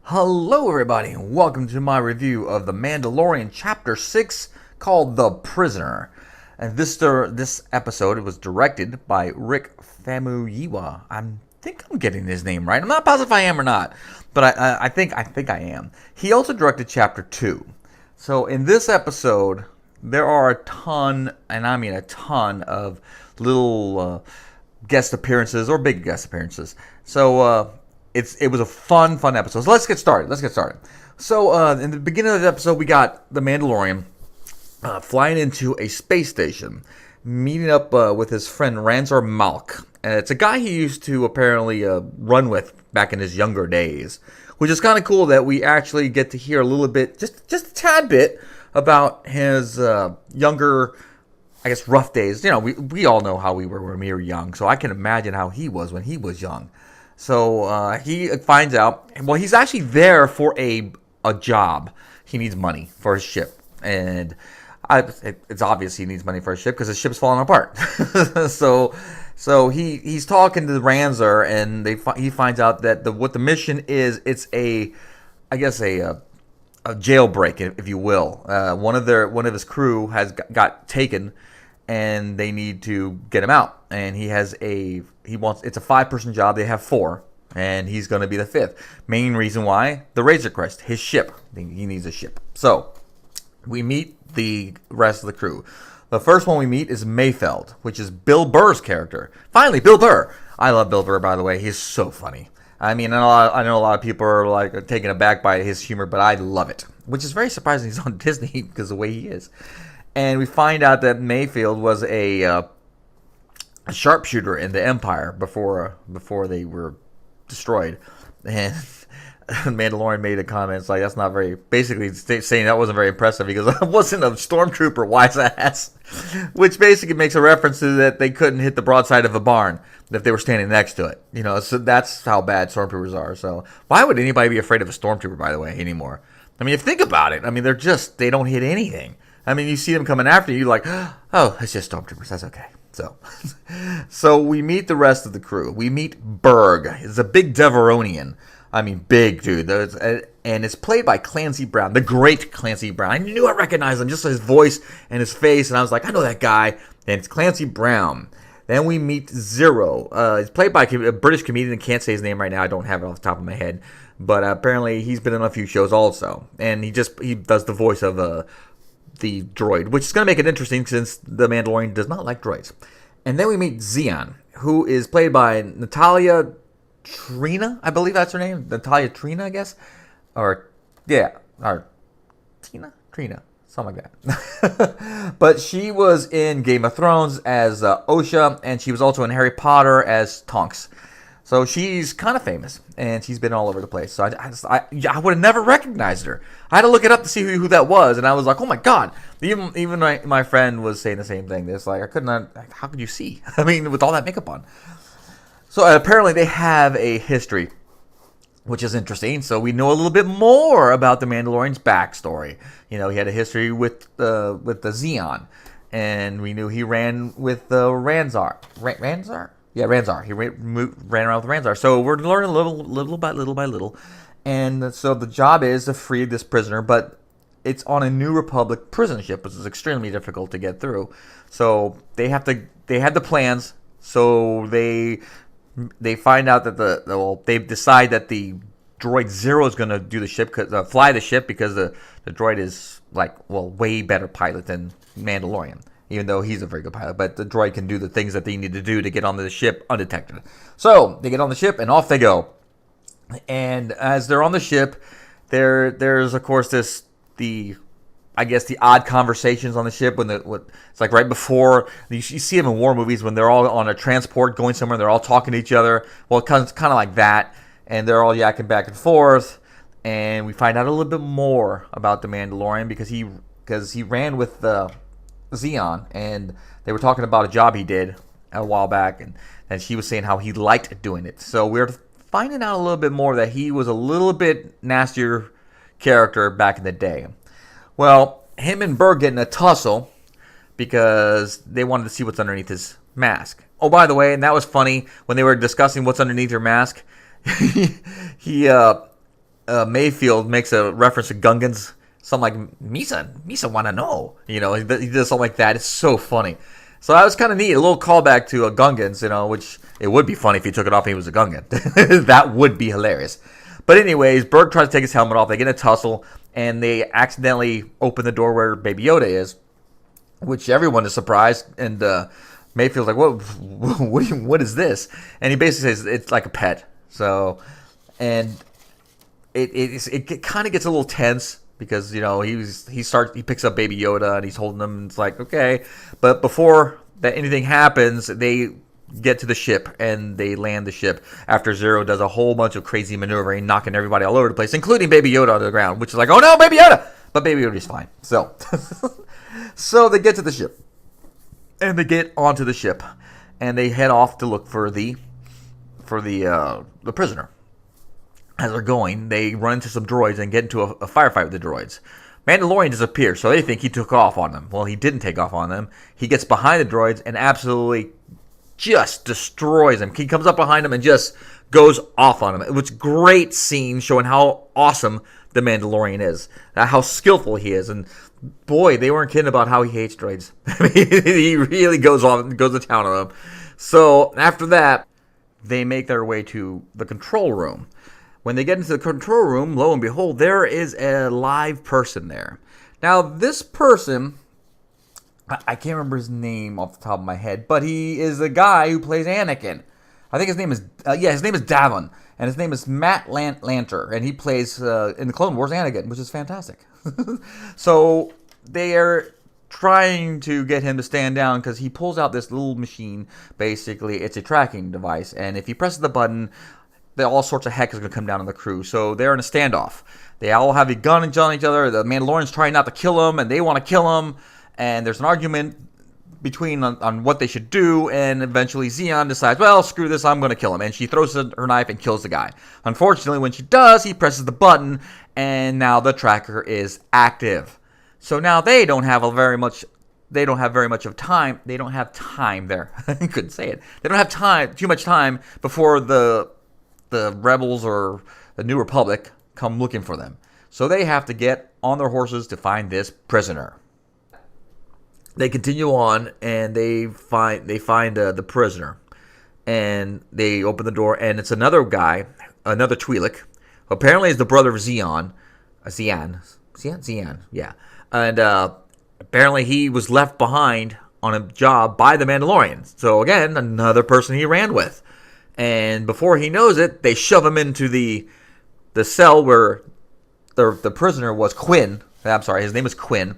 Hello everybody and welcome to my review of The Mandalorian Chapter 6 called The Prisoner. And this episode was directed by Rick Famuyiwa. I think I'm getting his name right. I'm not positive if I am or not, but I think I am. He also directed Chapter 2. So in this episode, there are a ton, and I mean a ton, of little guest appearances or big guest appearances. So it was a fun episode. So let's get started. So in the beginning of the episode, we got the Mandalorian flying into a space station, meeting up with his friend Ranzar Malk. And it's a guy he used to apparently run with back in his younger days, which is kind of cool that we actually get to hear a little bit, just a tad bit, about his younger, I guess, rough days. You know, we all know how we were when we were young, so I can imagine how he was when he was young. So he finds out, well, he's actually there for a job. He needs money for his ship. And it's obvious he needs money for his ship because his ship's falling apart. so he's talking to Ranzar, and he finds out that what the mission is, it's a jailbreak, if you will. One of his crew has got taken, and they need to get him out. And it's a 5-person job. They have 4, and he's going to be the 5th. Main reason why, the Razor Crest, his ship. He needs a ship. So we meet the rest of the crew. The first one we meet is Mayfeld, which is Bill Burr's character. Finally, Bill Burr. I love Bill Burr, by the way. He's so funny. I mean, I know a lot of people are like taken aback by his humor, but I love it. Which is very surprising he's on Disney because of the way he is. And we find out that Mayfield was a sharpshooter in the Empire before they were destroyed. And Mandalorian made a comment, it's like, that's not very, basically saying that wasn't very impressive because I wasn't a stormtrooper, wise ass. Which basically makes a reference to that they couldn't hit the broadside of a barn if they were standing next to it. You know, so that's how bad stormtroopers are. So why would anybody be afraid of a stormtrooper, by the way, anymore? I mean, if you think about it, I mean, they don't hit anything. I mean, you see them coming after you, like, oh, it's just stormtroopers. That's okay. So we meet the rest of the crew. We meet Berg. He's a big Deveronian. I mean, big dude. And it's played by Clancy Brown, the great Clancy Brown. I knew I recognized him, just his voice and his face. And I was like, I know that guy. And it's Clancy Brown. Then we meet Zero. It's played by a British comedian. I can't say his name right now. I don't have it off the top of my head. But apparently he's been in a few shows also. And he does the voice of the droid, which is going to make it interesting since the Mandalorian does not like droids. And then we meet Zeon, who is played by Natalia Trina, I believe that's her name. Natalia Trina, I guess. Or Trina, something like that. But she was in Game of Thrones as Osha, and she was also in Harry Potter as Tonks. So she's kind of famous, and she's been all over the place. So I would have never recognized her. I had to look it up to see who that was, and I was like, oh my god. Even my friend was saying the same thing. It's like, how could you see? I mean, with all that makeup on. So apparently they have a history, which is interesting. So we know a little bit more about the Mandalorian's backstory. You know, he had a history with the Zeon, and we knew he ran with Ranzar. Ranzar? Yeah, Ranzar. He ran around with Ranzar. So we're learning little by little. And so the job is to free this prisoner, but it's on a New Republic prison ship, which is extremely difficult to get through. So they had the plans. So they find out that they decide that the droid Zero is going to do the ship, fly the ship, because the droid is way better pilot than Mandalorian. Even though he's a very good pilot, but the droid can do the things that they need to do to get onto the ship undetected. So they get on the ship and off they go. And as they're on the ship, there's of course the odd conversations on the ship it's like right before you see them in war movies when they're all on a transport going somewhere. They're all talking to each other. Well, it's kind of like that, and they're all yakking back and forth. And we find out a little bit more about the Mandalorian because he ran with the Zeon, and they were talking about a job he did a while back, and she was saying how he liked doing it. So we're finding out a little bit more that he was a little bit nastier character back in the day. Well, him and Berg get in a tussle because they wanted to see what's underneath his mask. Oh, by the way, and that was funny when they were discussing what's underneath her mask. he Mayfield makes a reference to Gungans. Something like, Misa wanna know. He does something like that. It's so funny. So that was kind of neat. A little callback to Gungans, which it would be funny if he took it off and he was a Gungan. That would be hilarious. But anyways, Berg tries to take his helmet off. They get in a tussle, and they accidentally open the door where Baby Yoda is, which everyone is surprised. And Mayfield's like, what is this? And he basically says it's like a pet. So, and it kind of gets a little tense because he picks up Baby Yoda and he's holding him and it's like, okay, but before that anything happens, they get to the ship and they land the ship after Zero does a whole bunch of crazy maneuvering, knocking everybody all over the place, including Baby Yoda onto the ground, which is like, oh no, Baby Yoda, but Baby Yoda's fine. So so they get to the ship and they get onto the ship and they head off to look for the prisoner. As they're going, they run into some droids and get into a firefight with the droids. Mandalorian disappears, so they think he took off on them. Well, he didn't take off on them. He gets behind the droids and absolutely just destroys them. He comes up behind them and just goes off on them. It was a great scene showing how awesome the Mandalorian is, how skillful he is. And boy, they weren't kidding about how he hates droids. I mean, he really goes to town on them. So after that, they make their way to the control room. When they get into the control room, lo and behold, there is a live person there. Now, this person, I can't remember his name off the top of my head, but he is the guy who plays Anakin. I think his name is Davon, and his name is Matt Lanter, and he plays in the Clone Wars Anakin, which is fantastic. So they are trying to get him to stand down because he pulls out this little machine. Basically, it's a tracking device, and if he presses the button, all sorts of heck is going to come down on the crew. So they're in a standoff. They all have a gun and on each other. The Mandalorian's trying not to kill him, and they want to kill him. And there's an argument between on what they should do. And eventually Zeon decides, well, screw this, I'm going to kill him. And she throws her knife and kills the guy. Unfortunately, when she does, he presses the button, and now the tracker is active. So now they don't have very much of time. They don't have time there. I couldn't say it. They don't have too much time before the rebels or the New Republic come looking for them. So they have to get on their horses to find this prisoner. They continue on and they find the prisoner, and they open the door, and it's another guy, another Twi'lek, who apparently is the brother of Zeon, yeah, and apparently he was left behind on a job by the Mandalorians. So again, another person he ran with. And before he knows it, they shove him into the cell where the prisoner was Quinn. I'm sorry, his name is Quinn.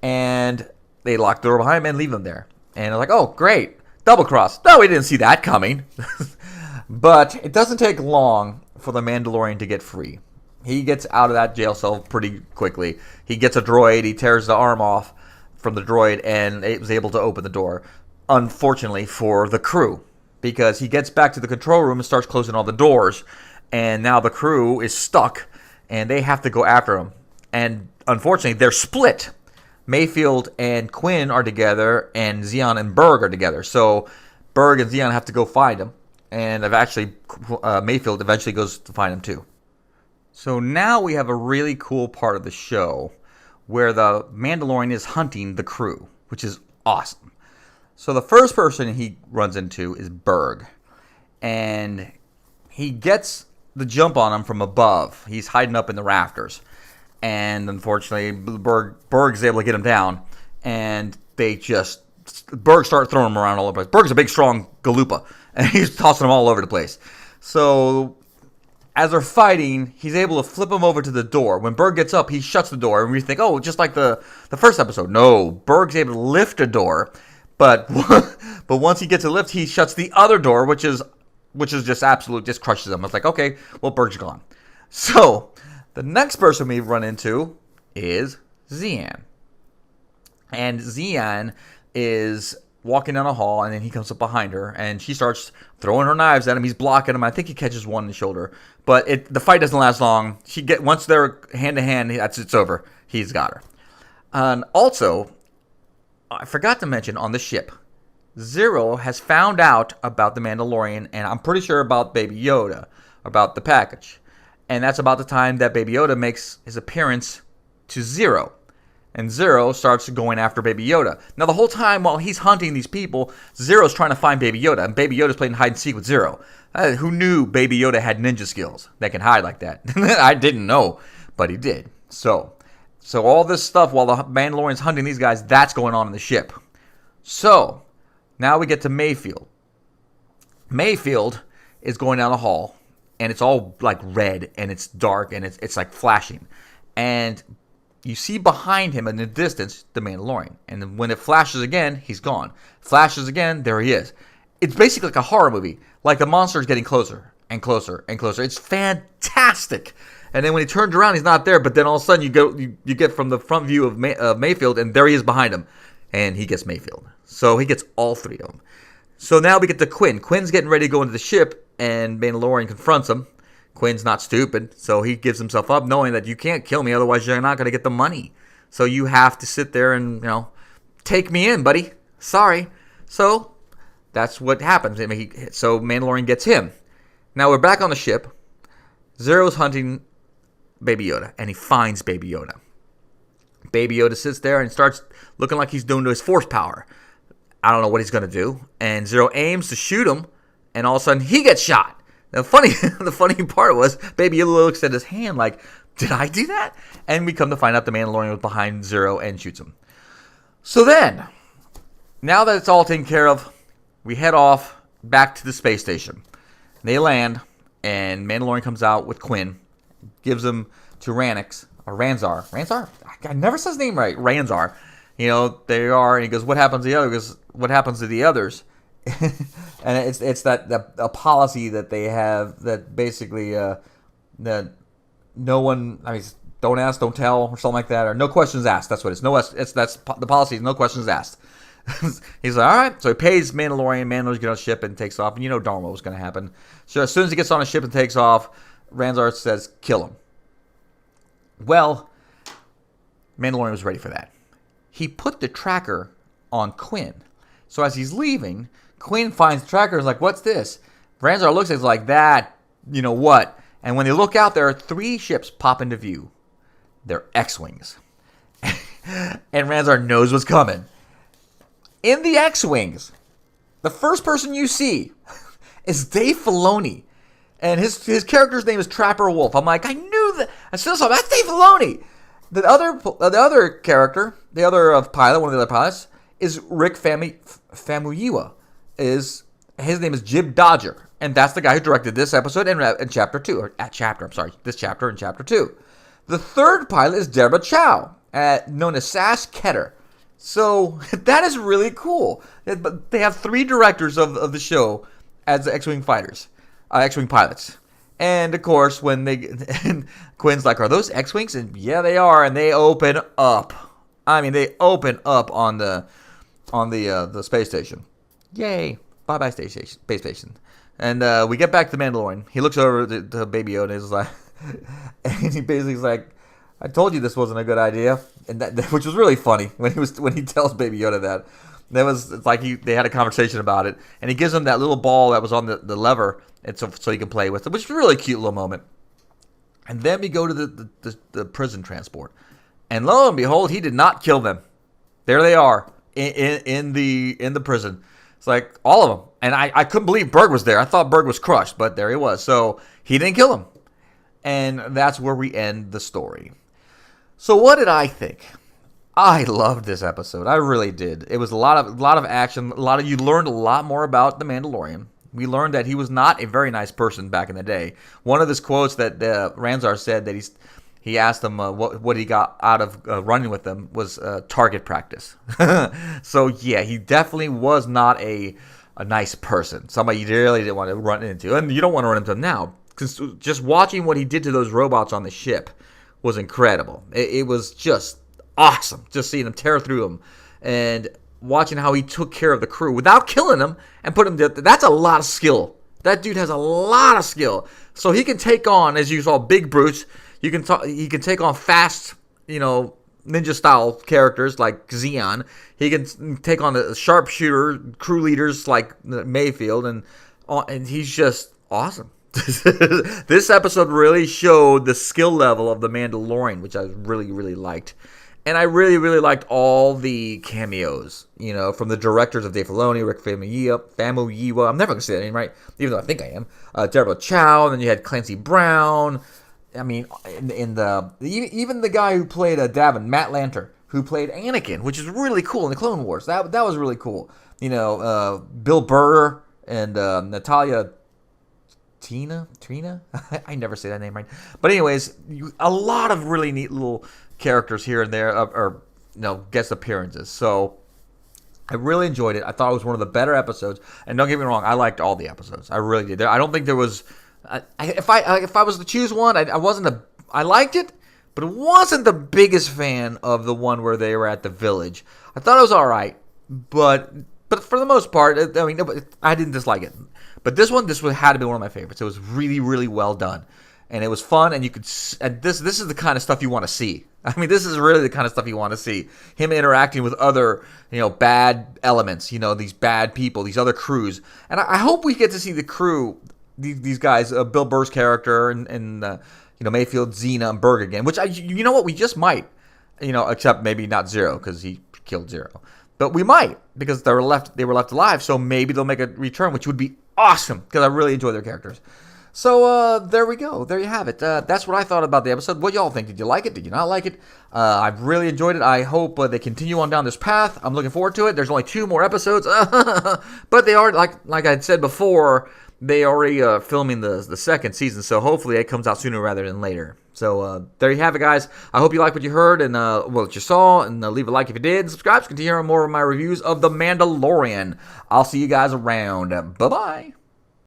And they lock the door behind him and leave him there. And they're like, oh, great, double cross. No, we didn't see that coming. But it doesn't take long for the Mandalorian to get free. He gets out of that jail cell pretty quickly. He gets a droid. He tears the arm off from the droid and it was able to open the door. Unfortunately for the crew, because he gets back to the control room and starts closing all the doors, and now the crew is stuck, and they have to go after him. And unfortunately, they're split. Mayfield and Quinn are together, and Zeon and Berg are together. So Berg and Zeon have to go find him, and Mayfield eventually goes to find him too. So now we have a really cool part of the show where the Mandalorian is hunting the crew, which is awesome. So the first person he runs into is Berg, and he gets the jump on him from above. He's hiding up in the rafters, and unfortunately, Berg's able to get him down, and Berg starts throwing him around all over the place. Berg's a big, strong galupa, and he's tossing him all over the place. So as they're fighting, he's able to flip him over to the door. When Berg gets up, he shuts the door, and we think, oh, just like the first episode. No, Berg's able to lift a door. But once he gets a lift, he shuts the other door, which is just crushes him. It's like, okay, well, Berg's gone. So the next person we run into is Zeon. And Zeon is walking down a hall, and then he comes up behind her, and she starts throwing her knives at him. He's blocking him. I think he catches one in the shoulder. But the fight doesn't last long. Once they're hand to hand, it's over. He's got her. And also, I forgot to mention on the ship, Zero has found out about the Mandalorian, and I'm pretty sure about Baby Yoda, about the package. And that's about the time that Baby Yoda makes his appearance to Zero. And Zero starts going after Baby Yoda. Now, the whole time while he's hunting these people, Zero's trying to find Baby Yoda. And Baby Yoda's playing hide and seek with Zero. Who knew Baby Yoda had ninja skills that can hide like that? I didn't know, but he did. So all this stuff while the Mandalorian's hunting these guys, that's going on in the ship. So, now we get to Mayfield. Mayfield is going down the hall, and it's all like red, and it's dark, and it's like flashing. And you see behind him in the distance the Mandalorian. And then when it flashes again, he's gone. Flashes again, there he is. It's basically like a horror movie. Like the monster is getting closer and closer and closer. It's fantastic. And then when he turns around, he's not there. But then all of a sudden, you get from the front view of Mayfield, and there he is behind him. And he gets Mayfield. So he gets all three of them. So now we get to Quinn. Quinn's getting ready to go into the ship, and Mandalorian confronts him. Quinn's not stupid, so he gives himself up, knowing that you can't kill me, otherwise you're not going to get the money. So you have to sit there and, take me in, buddy. Sorry. So that's what happens. So Mandalorian gets him. Now we're back on the ship. Zero's hunting Baby Yoda, and he finds Baby Yoda. Baby Yoda sits there and starts looking like he's doing to his force power. I don't know what he's going to do. And Zero aims to shoot him, and all of a sudden he gets shot. Now, the funny part was Baby Yoda looks at his hand like, did I do that? And we come to find out the Mandalorian was behind Zero and shoots him. So then, now that it's all taken care of, we head off back to the space station. They land, and Mandalorian comes out with Quinn, gives him to Ranzar. Ranzar? I never said his name right. Ranzar. They are, and he goes, what happens to the others? He goes, what happens to the others? And it's that a policy that they have that basically that no one, don't ask, don't tell, or something like that, or no questions asked. That's what that's the policy. No questions asked. He's like, all right. So he pays Mandalorian. Mandalorian gets on a ship and takes off, and darn well what's going to happen. So as soon as he gets on a ship and takes off, Ranzar says, kill him. Well, Mandalorian was ready for that. He put the tracker on Quinn. So as he's leaving, Quinn finds the tracker and is like, what's this? Ranzar looks at it like, that, what? And when they look out, there are 3 ships pop into view. They're X-Wings. And Ranzar knows what's coming. In the X-Wings, the first person you see is Dave Filoni. And his character's name is Trapper Wolf. I'm like, I knew that. I still saw that's Dave Filoni. The other character, the other pilot, one of the other pilots, is Rick Famuyiwa. His name is Jib Dodger, and that's the guy who directed this episode and chapter 2, this chapter and chapter 2. The third pilot is Deborah Chow, known as Sash Ketter. So that is really cool. But they have 3 directors of the show as the X-Wing fighters, X-Wing pilots. And of course, when Quinn's like, "Are those X-Wings?" And yeah, they are. And they open up. They open up on the space station. Yay! Bye bye space station. And we get back to Mandalorian. He looks over to Baby Yoda and he's like, and he basically is like, "I told you this wasn't a good idea," and which was really funny when he tells Baby Yoda that. It's like they had a conversation about it, and he gives him that little ball that was on the lever, and so he can play with it, which is a really cute little moment. And then we go to the prison transport, and lo and behold, he did not kill them. There they are in the prison. It's like all of them, and I couldn't believe Berg was there. I thought Berg was crushed, but there he was. So he didn't kill him, and that's where we end the story. So what did I think? I loved this episode. I really did. It was a lot of action. You learned a lot more about the Mandalorian. We learned that he was not a very nice person back in the day. One of his quotes that Ranzar said that he asked him what he got out of running with them was target practice. So yeah, he definitely was not a nice person. Somebody you really didn't want to run into, and you don't want to run into him now. Because just watching what he did to those robots on the ship was incredible. It was just awesome, just seeing him tear through them and watching how he took care of the crew without killing them and put them to. That's a lot of skill. That dude has a lot of skill. So he can take on, as you saw, big brutes. He can take on fast, ninja style characters like Xeon. He can take on the sharpshooter crew leaders like Mayfield, and he's just awesome. This episode really showed the skill level of the Mandalorian, which I really, really liked. And I really, really liked all the cameos, from the directors of Dave Filoni, Rick Famuyiwa. I'm never going to say that name right, even though I think I am. Deborah Chow, and then you had Clancy Brown. I mean, even the guy who played Davin, Matt Lanter, who played Anakin, which is really cool in the Clone Wars. That was really cool. Bill Burr and Natalia Trina? I never say that name right. But anyways, a lot of really neat little characters here and there, or guest appearances. So I really enjoyed it. I thought it was one of the better episodes. And don't get me wrong, I liked all the episodes. I really did. I don't think there was. If I was to choose one, I liked it, but it wasn't the biggest fan of the one where they were at the village. I thought it was all right, but for the most part, I didn't dislike it. But this one had to be one of my favorites. It was really, really well done, and it was fun. And this is the kind of stuff you want to see. I mean, this is really the kind of stuff you want to see. Him interacting with other, bad elements. These bad people, these other crews. And I hope we get to see the crew, these guys, Bill Burr's character, and Mayfield, Xena, and Berg again. Which we just might. Except maybe not Zero, because he killed Zero. But we might, because they were left alive. So maybe they'll make a return, which would be awesome, because I really enjoy their characters. So there we go. There you have it. That's what I thought about the episode. What y'all think? Did you like it? Did you not like it? I've really enjoyed it. I hope they continue on down this path. I'm looking forward to it. There's only 2 more episodes, but they are like I said before. They already filming the second season, so hopefully it comes out sooner rather than later. So there you have it, guys. I hope you liked what you heard and what you saw, and leave a like if you did, and subscribe to continue hearing more of my reviews of The Mandalorian. I'll see you guys around. Bye-bye.